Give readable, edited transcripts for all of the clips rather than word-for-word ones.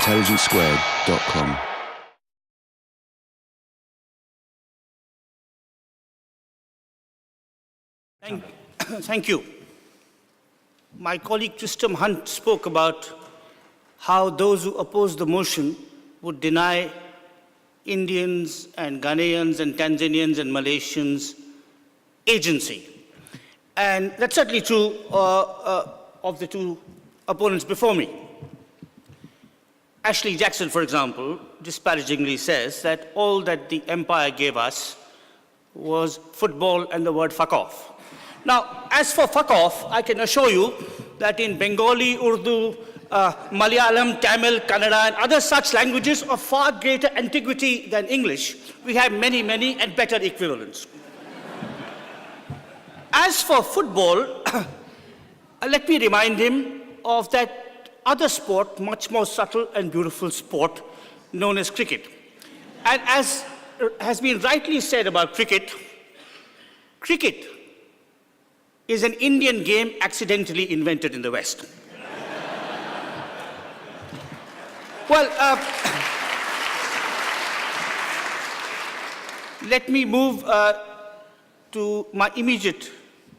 intelligencesquared.com. Thank you. My colleague Tristram Hunt spoke about how those who oppose the motion would deny Indians and Ghanaians and Tanzanians and Malaysians agency. And that's certainly true of the two opponents before me. Ashley Jackson, for example, disparagingly says that all that the empire gave us was football and the word fuck off. Now, as for fuck off, I can assure you that in Bengali, Urdu, Malayalam, Tamil, Kannada, and other such languages of far greater antiquity than English, we have many, many and better equivalents. As for football, let me remind him of that other sport, much more subtle and beautiful sport, known as cricket. And as has been rightly said about cricket, cricket is an Indian game accidentally invented in the West. Well, let me move to my immediate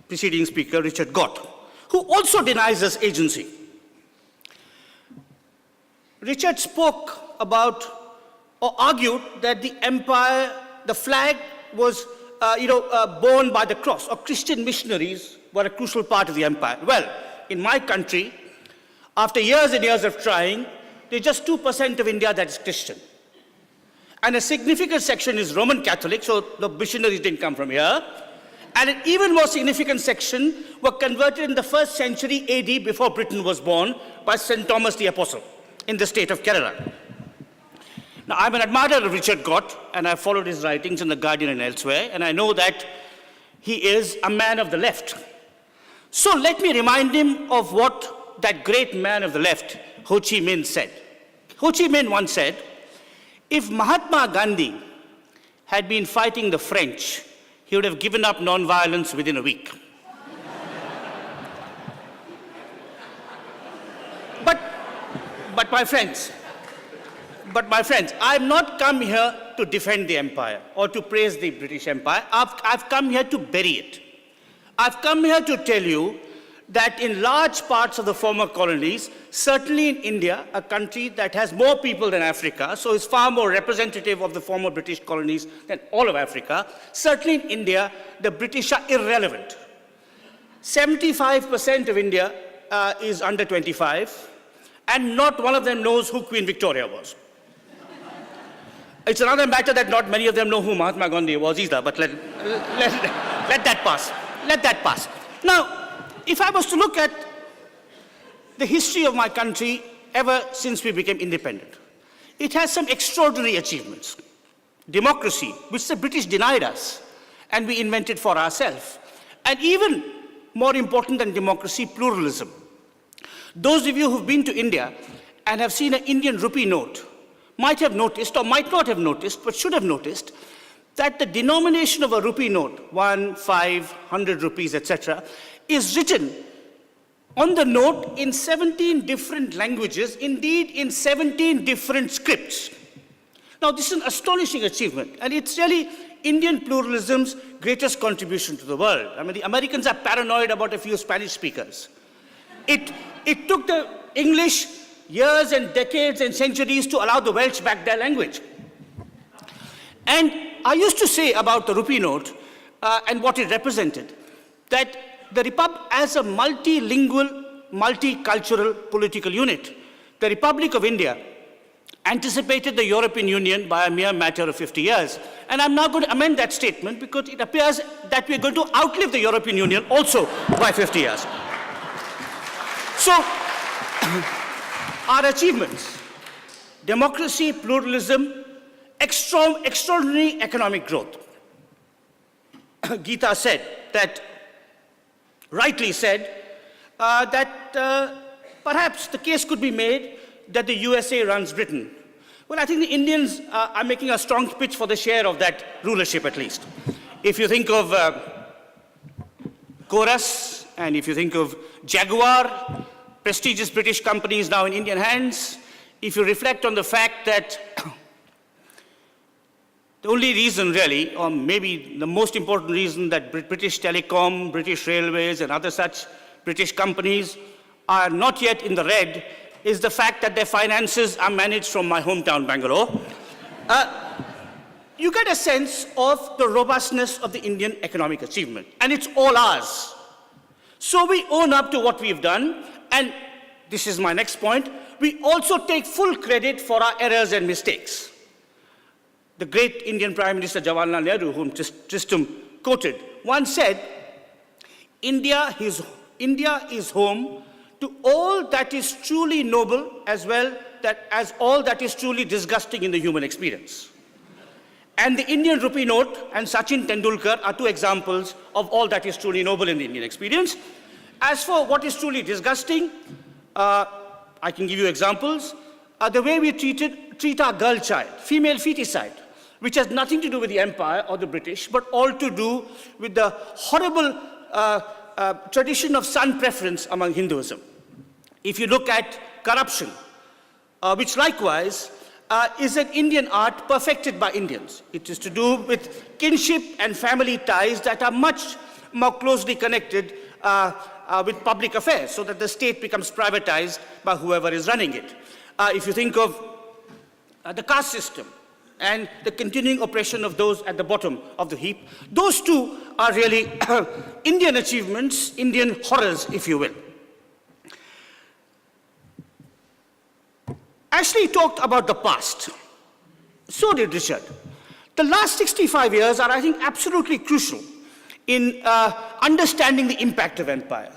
preceding speaker, Richard Gott, who also denies us agency. Richard spoke about or argued that the empire, the flag was borne by the cross, or Christian missionaries were a crucial part of the empire. Well, in my country, after years and years of trying, there's just 2% of India that is Christian. And a significant section is Roman Catholic, so the missionaries didn't come from here. And an even more significant section were converted in the 1st century AD, before Britain was born, by St. Thomas the Apostle in the state of Kerala. Now, I'm an admirer of Richard Gott, and I've followed his writings in The Guardian and elsewhere, and I know that he is a man of the left. So let me remind him of what that great man of the left, Ho Chi Minh, said. Ho Chi Minh once said, if Mahatma Gandhi had been fighting the French, he would have given up non-violence within a week. But my friends, I've not come here to defend the empire or to praise the British Empire. I've come here to bury it. I've come here to tell you that in large parts of the former colonies, certainly in India, a country that has more people than Africa, so is far more representative of the former British colonies than all of Africa, certainly in India, the British are irrelevant. 75% of India is under 25, and not one of them knows who Queen Victoria was. It's another matter that not many of them know who Mahatma Gandhi was either, but let that pass. Let that pass. Now, if I was to look at the history of my country ever since we became independent, it has some extraordinary achievements. Democracy, which the British denied us, and we invented for ourselves. And even more important than democracy, pluralism. Those of you who've been to India and have seen an Indian rupee note might have noticed, or might not have noticed, but should have noticed, that the denomination of a rupee note, 1, 5, 100 rupees, etc., is written on the note in 17 different languages, indeed in 17 different scripts. Now, this is an astonishing achievement, and it's really Indian pluralism's greatest contribution to the world. I mean, the Americans are paranoid about a few Spanish speakers. It took the English years and decades and centuries to allow the Welsh back their language. And I used to say about the rupee note and what it represented, that the Republic, as a multilingual, multicultural political unit, the Republic of India anticipated the European Union by a mere matter of 50 years. And I'm now going to amend that statement because it appears that we're going to outlive the European Union also by 50 years. So, our achievements: democracy, pluralism, extraordinary economic growth. Gita said that, rightly said, that perhaps the case could be made that the USA runs Britain. Well, I think the Indians are making a strong pitch for the share of that rulership, at least. If you think of Chorus, and if you think of Jaguar, prestigious British companies now in Indian hands, if you reflect on the fact that the only reason really, or maybe the most important reason that British Telecom, British Railways and other such British companies are not yet in the red is the fact that their finances are managed from my hometown, Bangalore. You get a sense of the robustness of the Indian economic achievement, and it's all ours. So we own up to what we've done, and this is my next point, we also take full credit for our errors and mistakes. The great Indian Prime Minister Jawaharlal Nehru, whom Tristram quoted, once said, India is home to all that is truly noble as well as all that is truly disgusting in the human experience. And the Indian rupee note and Sachin Tendulkar are two examples of all that is truly noble in the Indian experience. As for what is truly disgusting, I can give you examples. The way we treat our girl child, female feticide, which has nothing to do with the empire or the British, but all to do with the horrible tradition of son preference among Hinduism. If you look at corruption, which likewise is an Indian art perfected by Indians. It is to do with kinship and family ties that are much more closely connected with public affairs, so that the state becomes privatized by whoever is running it. If you think of the caste system and the continuing oppression of those at the bottom of the heap, those two are really Indian achievements, Indian horrors, if you will. Ashley talked about the past. So did Richard. The last 65 years are, I think, absolutely crucial in understanding the impact of empire.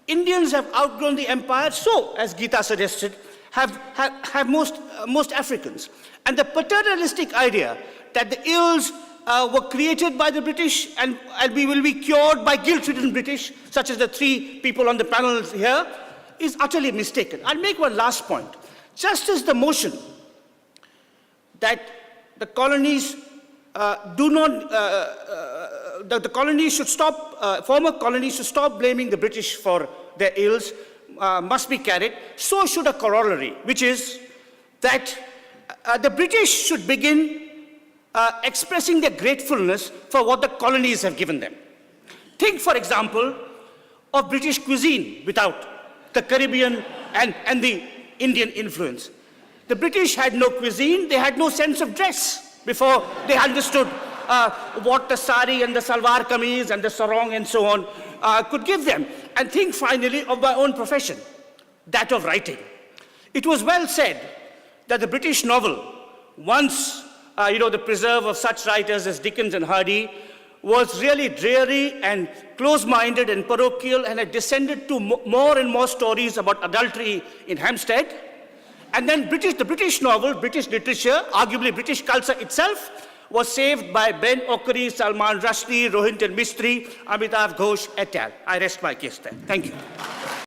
Indians have outgrown the empire, so, as Gita suggested, have most Africans. And the paternalistic idea that the ills were created by the British and we will be cured by guilt-ridden British, such as the three people on the panel here, is utterly mistaken. I'll make one last point. Just as the motion that the colonies the colonies should stop, former colonies should stop blaming the British for their ills, must be carried, so should a corollary, which is that the British should begin expressing their gratefulness for what the colonies have given them. Think, for example, of British cuisine without the Caribbean and the Indian influence. The British had no cuisine, they had no sense of dress before they understood what the sari and the salwar kameez and the sarong and so on could give them. And think finally of my own profession, that of writing. It was well said that the British novel, once the preserve of such writers as Dickens and Hardy, was really dreary and close-minded and parochial and had descended to more and more stories about adultery in Hampstead. And then the British novel, British literature, arguably British culture itself, was saved by Ben Okri, Salman Rushdie, Rohinton Mistry, Amitav Ghosh, et al. I rest my case there. Thank you.